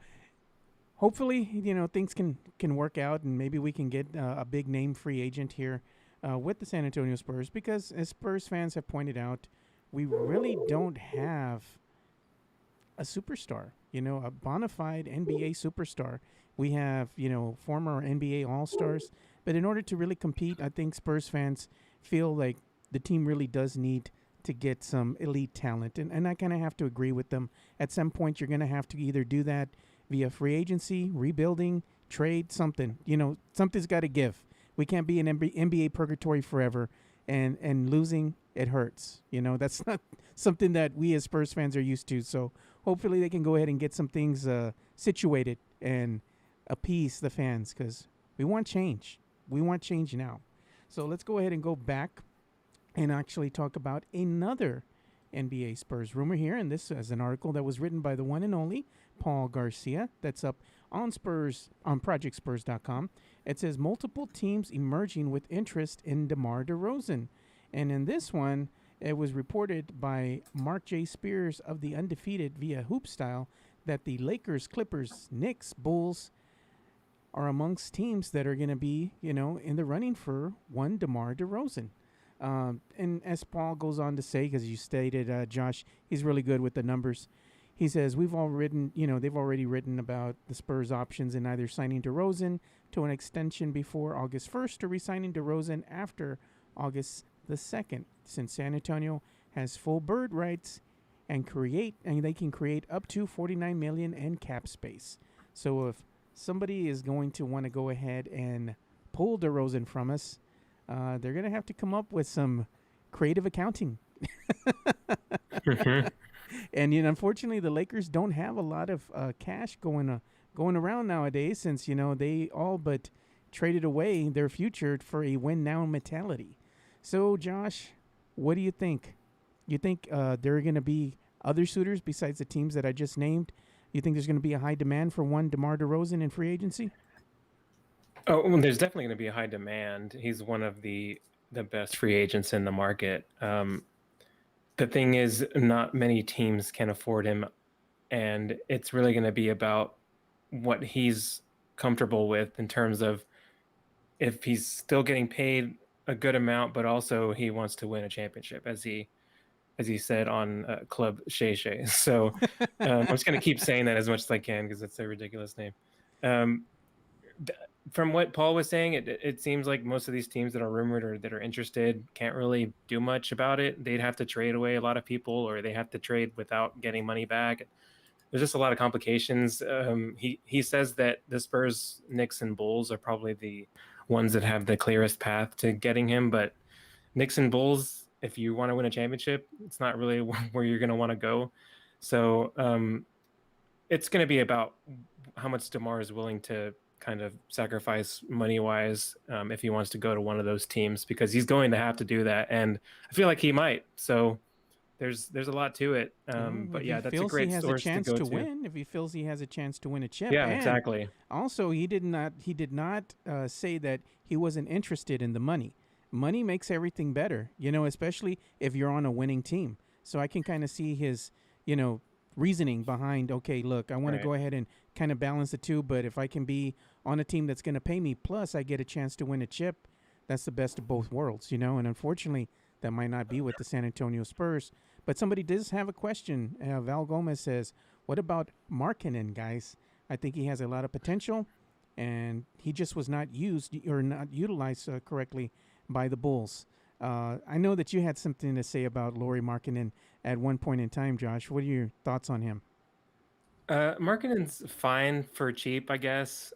hopefully, things can work out and maybe we can get a big name free agent here with the San Antonio Spurs, because as Spurs fans have pointed out, we really don't have a superstar, a bona fide NBA superstar. We have, former NBA All-Stars, but in order to really compete, I think Spurs fans feel like the team really does need to get some elite talent. And I kind of have to agree with them. At some point, you're going to have to either do that via free agency, rebuilding, trade, something. Something's got to give. We can't be in NBA purgatory forever, and losing, it hurts. That's not something that we as Spurs fans are used to. So hopefully they can go ahead and get some things situated and appease the fans, because we want change. We want change now. So let's go ahead and go back and actually talk about another NBA Spurs rumor here. And this is an article that was written by the one and only Paul Garcia. That's up on projectspurs.com. It says multiple teams emerging with interest in DeMar DeRozan. And in this one, it was reported by Mark J. Spears of The Undefeated via Hoopstyle that the Lakers, Clippers, Knicks, Bulls are amongst teams that are going to be, in the running for one DeMar DeRozan. And as Paul goes on to say, because you stated, Josh, he's really good with the numbers. He says, they've already written about the Spurs' options in either signing DeRozan to an extension before August 1st or re-signing DeRozan after August II, since San Antonio has full bird rights and they can create up to $49 million in cap space. So if somebody is going to want to go ahead and pull DeRozan from us, they're going to have to come up with some creative accounting. And unfortunately, the Lakers don't have a lot of cash going around nowadays, since they all but traded away their future for a win now mentality. So, Josh, what do you think? You think there are going to be other suitors besides the teams that I just named? You think there's going to be a high demand for one DeMar DeRozan in free agency? Oh, well, there's definitely going to be a high demand. He's one of the best free agents in the market. The thing is, not many teams can afford him, and it's really going to be about what he's comfortable with in terms of if he's still getting paid a good amount, but also he wants to win a championship, as he said on Club Shay Shay. So I'm just going to keep saying that as much as I can because it's a ridiculous name. From what Paul was saying, it seems like most of these teams that are rumored or that are interested can't really do much about it. They'd have to trade away a lot of people, or they have to trade without getting money back. There's just a lot of complications. He says that the Spurs, Knicks, and Bulls are probably the ones that have the clearest path to getting him. But Knicks and Bulls, if you want to win a championship, it's not really where you're going to want to go. So it's going to be about how much DeMar is willing to kind of sacrifice money-wise if he wants to go to one of those teams, because he's going to have to do that, and I feel like he might. So there's a lot to it. But yeah, that's a great source to go to. Win, if he feels he has a chance to win a chip. Yeah, and exactly. Also, he did not say that he wasn't interested in the money. Money makes everything better, especially if you're on a winning team. So I can kind of see his, reasoning behind, okay, look, I want to go ahead and kind of balance the two, but if I can be on a team that's going to pay me, plus I get a chance to win a chip, that's the best of both worlds, and unfortunately, that might not be with the San Antonio Spurs. But somebody does have a question. Val Gomez says, what about Markkanen, guys? I think he has a lot of potential, and he just was not used or not utilized correctly by the Bulls. I know that you had something to say about Lauri Markkanen at one point in time, Josh. What are your thoughts on him? Markkanen's fine for cheap, I guess.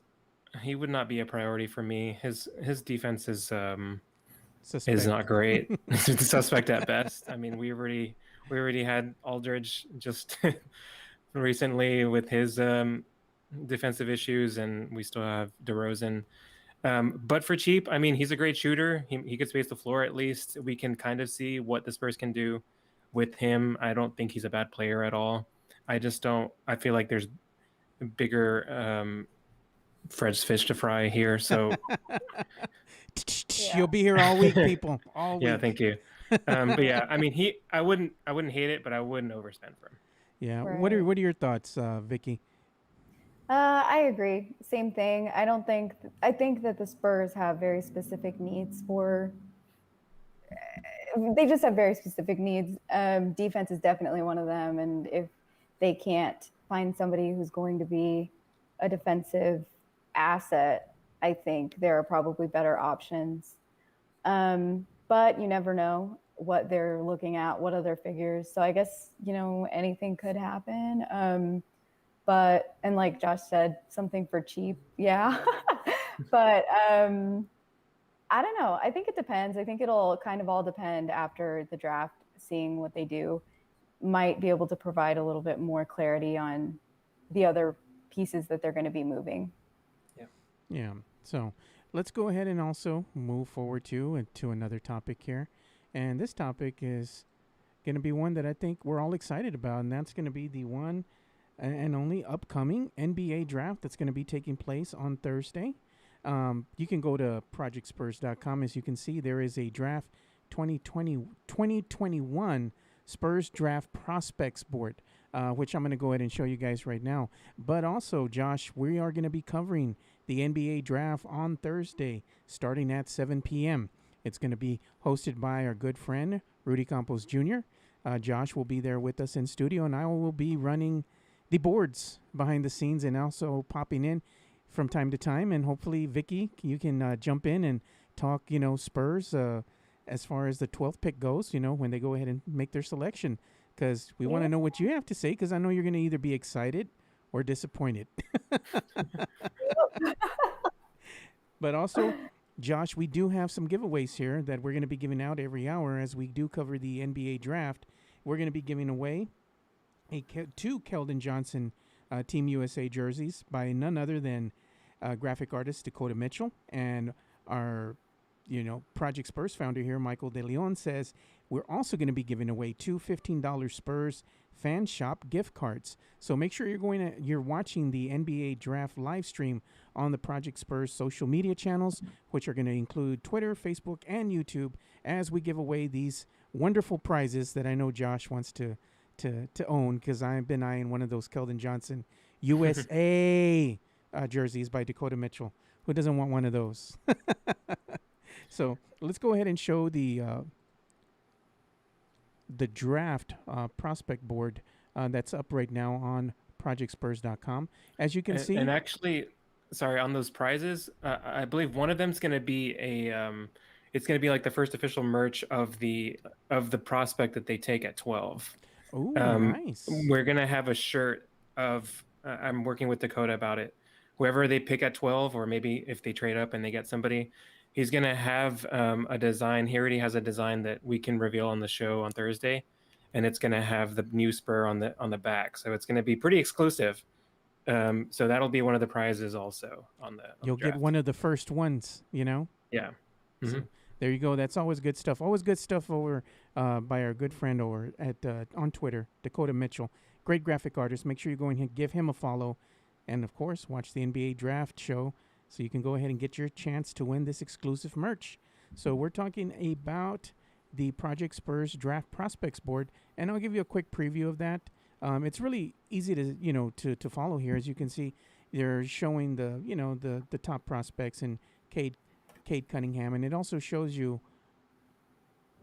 He would not be a priority for me. His defense is not great. Suspect at best. I mean, we already had Aldridge just recently with his defensive issues, and we still have DeRozan. But for cheap, I mean, he's a great shooter. He could space the floor at least. We can kind of see what the Spurs can do with him. I don't think he's a bad player at all. I feel like there's bigger Fred's fish to fry here. So you'll be here all week, people. All week. Yeah, thank you. But yeah, I mean, I wouldn't hate it, but I wouldn't overspend for him. Yeah. Right. What are your thoughts, Vicky? I agree. Same thing. I think that the Spurs have very specific needs they just have very specific needs. Defense is definitely one of them. And if they can't find somebody who's going to be a defensive asset, I think there are probably better options. But you never know what they're looking at, what other figures. So I guess, anything could happen. And like Josh said, something for cheap. Yeah. But I don't know. I think it depends. I think it'll kind of all depend after the draft, seeing what they do. Might be able to provide a little bit more clarity on the other pieces that they're going to be moving. Yeah. So let's go ahead and also move forward to another topic here. And this topic is going to be one that I think we're all excited about, and that's going to be the one and only upcoming NBA draft that's going to be taking place on Thursday. You can go to projectspurs.com. As you can see, there is a draft 2021 Spurs draft prospects board, which I'm going to go ahead and show you guys right now. But also, Josh, we are going to be covering the NBA draft on Thursday, starting at 7 p.m. It's going to be hosted by our good friend, Rudy Campos Jr. Josh will be there with us in studio, and I will be running the boards behind the scenes and also popping in from time to time. And hopefully, Vicky, you can jump in and talk, Spurs as far as the 12th pick goes, when they go ahead and make their selection, because we want to know what you have to say, because I know you're going to either be excited or disappointed. But also, Josh, we do have some giveaways here that we're going to be giving out every hour as we do cover the NBA draft. We're going to be giving away two Keldon Johnson Team USA jerseys by none other than graphic artist Dakota Mitchell, and our Project Spurs founder here, Michael De Leon, says we're also going to be giving away two $15 Spurs fan shop gift cards. So make sure you're watching the NBA draft live stream on the Project Spurs social media channels, which are going to include Twitter, Facebook, and YouTube, as we give away these wonderful prizes that I know Josh wants to own, because I've been eyeing one of those Keldon Johnson USA jerseys by Dakota Mitchell. Who doesn't want one of those? So let's go ahead and show the draft prospect board that's up right now on projectspurs.com. As you can see, and actually, sorry, on those prizes, I believe one of them is going to be it's going to be like the first official merch of the prospect that they take at 12. Oh, nice. We're going to have a shirt of. I'm working with Dakota about it. Whoever they pick at 12, or maybe if they trade up and they get somebody, he's going to have a design. He already has a design that we can reveal on the show on Thursday, and it's going to have the new Spur on the back. So it's going to be pretty exclusive. So that'll be one of the prizes also on the You'll get one of the first ones, Yeah. Mm-hmm. So there you go. That's always good stuff. Always good stuff over by our good friend over at on Twitter, Dakota Mitchell. Great graphic artist. Make sure you go and give him a follow. And, of course, watch the NBA draft show so you can go ahead and get your chance to win this exclusive merch. So we're talking about the Project Spurs draft prospects board, and I'll give you a quick preview of that. It's really easy to follow here. As you can see, they're showing the top prospects and Cade Cunningham, and it also shows you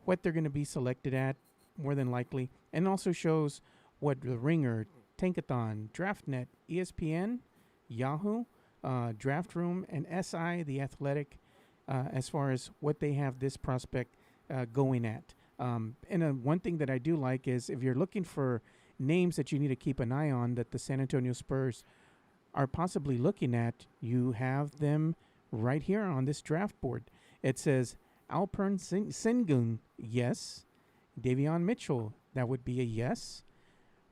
what they're going to be selected at, more than likely, and also shows what the Ringer, Tankathon, DraftNet, ESPN, Yahoo, Draft Room, and SI, The Athletic, as far as what they have this prospect going at. And one thing that I do like is if you're looking for names that you need to keep an eye on that the San Antonio Spurs are possibly looking at, you have them right here on this draft board. It says Alpern Sengun, yes. Davion Mitchell, that would be a yes.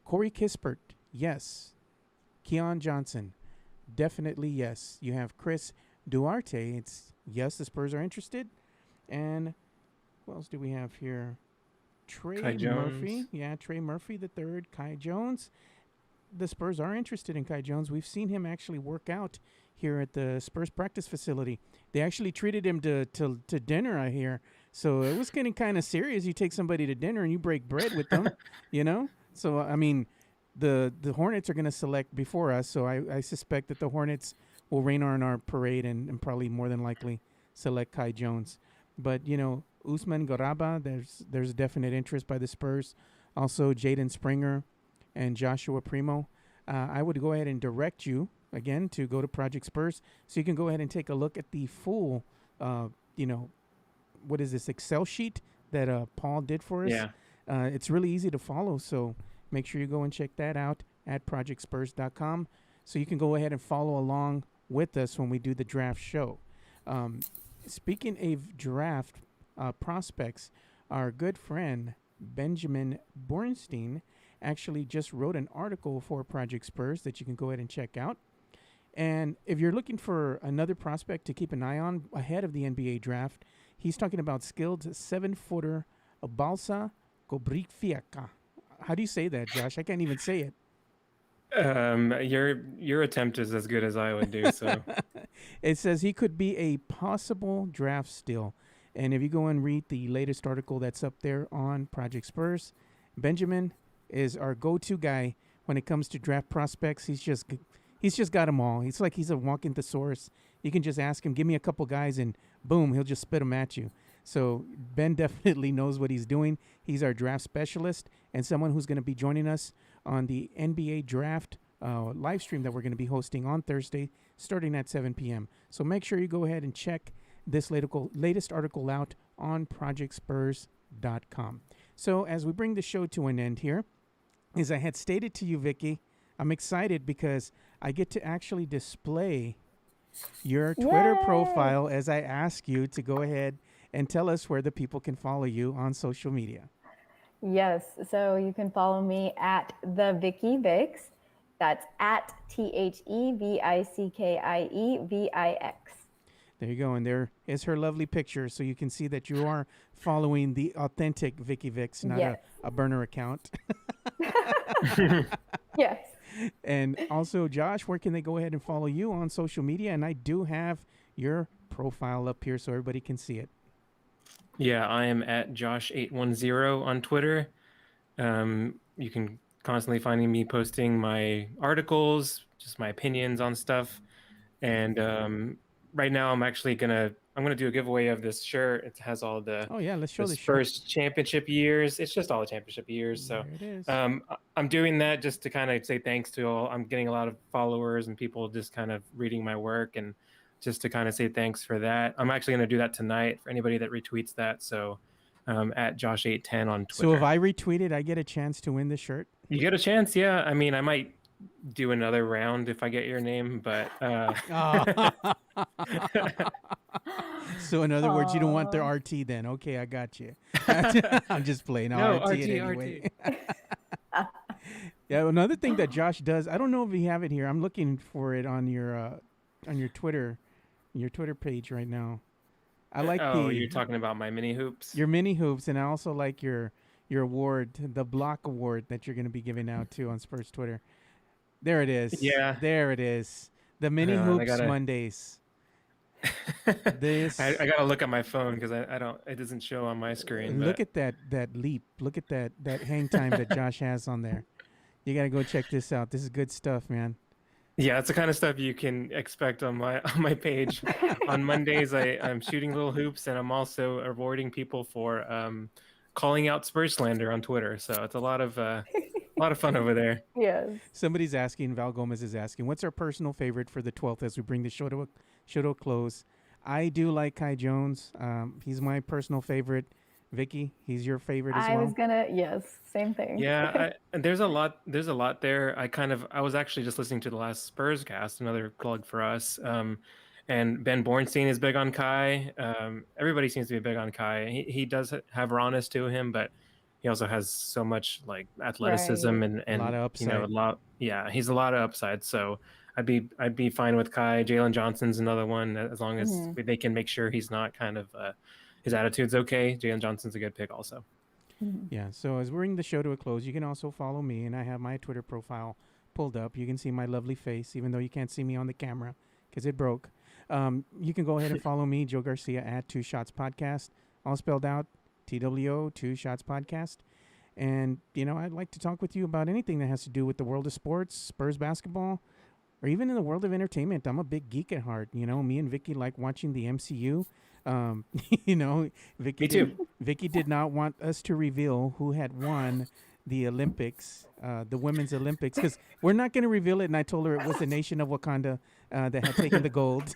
Corey Kispert, yes. Keon Johnson, definitely yes. You have Chris Duarte, it's yes, the Spurs are interested. And who else do we have here? Trey Murphy. Yeah, Trey Murphy the third. Kai Jones. The Spurs are interested in Kai Jones. We've seen him actually work out here at the Spurs practice facility. They actually treated him to dinner, I hear. So it was getting kind of serious. You take somebody to dinner and you break bread with them, So, I mean, the Hornets are going to select before us, so I suspect that the Hornets will rain on our parade and probably more than likely select Kai Jones. But, Usman Garaba, there's definite interest by the Spurs. Also, Jaden Springer and Joshua Primo. I would go ahead and direct you, again, to go to Project Spurs so you can go ahead and take a look at the full, what is this, Excel sheet that Paul did for us. Yeah. It's really easy to follow, so make sure you go and check that out at projectspurs.com so you can go ahead and follow along with us when we do the draft show. Speaking of draft prospects, our good friend Benjamin Bornstein actually just wrote an article for Project Spurs that you can go ahead and check out. And if you're looking for another prospect to keep an eye on ahead of the NBA draft, he's talking about skilled 7-footer Balsa Gobrikfiaka. How do you say that, Josh? I can't even say it. Your attempt is as good as I would do. So it says he could be a possible draft steal. And if you go and read the latest article that's up there on Project Spurs, Benjamin is our go-to guy when it comes to draft prospects. He's just got them all. It's like he's a walking thesaurus. You can just ask him, give me a couple guys, and boom, he'll just spit them at you. So Ben definitely knows what he's doing. He's our draft specialist and someone who's going to be joining us on the NBA draft live stream that we're going to be hosting on Thursday starting at 7 p.m. So make sure you go ahead and check this latest article out on projectspurs.com. So as we bring the show to an end here, as I had stated to you, Vicky, I'm excited because I get to actually display your Twitter Yay! profile as I ask you to go ahead and tell us where the people can follow you on social media. Yes. So you can follow me at the Vicky Vix. That's at TheVickieVix. There you go. And there is her lovely picture. So you can see that you are following the authentic Vicky Vix, not Yes. a burner account. Yes. And also, Josh, where can they go ahead and follow you on social media? And I do have your profile up here so everybody can see it. Yeah, I am at Josh810 on Twitter. You can constantly find me posting my articles, just my opinions on stuff. And right now I'm gonna do a giveaway of this shirt. It has all the Oh, yeah. Let's show the shirt. Spurs championship years. It's just all the championship years. So There it is. I'm doing that just to kind of say thanks to all. I'm getting a lot of followers and people just kind of reading my work, and just to kind of say thanks for that. I'm actually going to do that tonight for anybody that retweets that. So at Josh810 on Twitter. So if I retweet it, I get a chance to win the shirt. You get a chance, yeah. I mean, I might do another round if I get your name, but So in other words, you don't want the RT then. Okay, I got you. I'm just playing. No, RT it anyway. Yeah, another thing that Josh does, I don't know if you have it here. I'm looking for it on your Twitter page right now. I like you're talking about my mini hoops. your mini hoops, and I also like your award, the block award that you're going to be giving out to on Spurs Twitter. There it is. Yeah. There it is. The mini I hoops gotta- Mondays. This I gotta look at my phone because I don't. It doesn't show on my screen. look but- at that leap. Look at that hang time that Josh has on there. You got to go check this out. This is good stuff, man. Yeah, it's the kind of stuff you can expect on my page. On Mondays, I'm shooting little hoops, and I'm also rewarding people for calling out Spurs slander on Twitter. So it's a lot of fun over there. Yes. Somebody's asking, Val Gomez is asking, what's our personal favorite for the 12th as we bring the show to a close? I do like Kai Jones. He's my personal favorite. Vicky, he's your favorite as I well? was gonna, yes, same thing. Yeah, and there's a lot there. I was actually just listening to the last Spurs cast, another plug for us. And Ben Bornstein is big on Kai. Everybody seems to be big on Kai. He does have rawness to him, but he also has so much like athleticism Right. and A lot of upside. he's a lot of upside. So I'd be fine with Kai. Jalen Johnson's another one, as long as they can make sure he's not kind of his attitude's okay. Jalen Johnson's a good pick also. Yeah, so as we bring the show to a close, you can also follow me, and I have my Twitter profile pulled up. You can see my lovely face, even though you can't see me on the camera because it broke. You can go ahead and follow me, Joe Garcia, at 2 Shots Podcast, all spelled out, TWO, 2 Shots Podcast. And, I'd like to talk with you about anything that has to do with the world of sports, Spurs basketball, or even in the world of entertainment. I'm a big geek at heart. Me and Vicky like watching the MCU. Vicky Me too. Vicky did not want us to reveal who had won the Olympics, the Women's Olympics, because we're not going to reveal it. And I told her it was the nation of Wakanda that had taken the gold.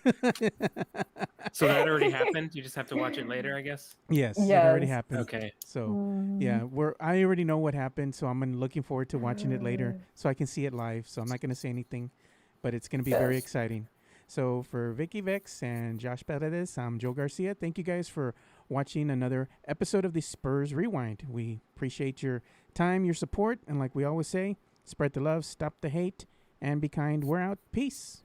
So that already happened. You just have to watch it later, I guess. Yes, it already Yes. happened. Okay. So yeah, I already know what happened, so I'm looking forward to watching it later, so I can see it live. So I'm not going to say anything, but it's going to be very Yes. exciting. So for Vicky Vex and Josh Paredes, I'm Joe Garcia. Thank you guys for watching another episode of the Spurs Rewind. We appreciate your time, your support, and like we always say, spread the love, stop the hate, and be kind. We're out. Peace.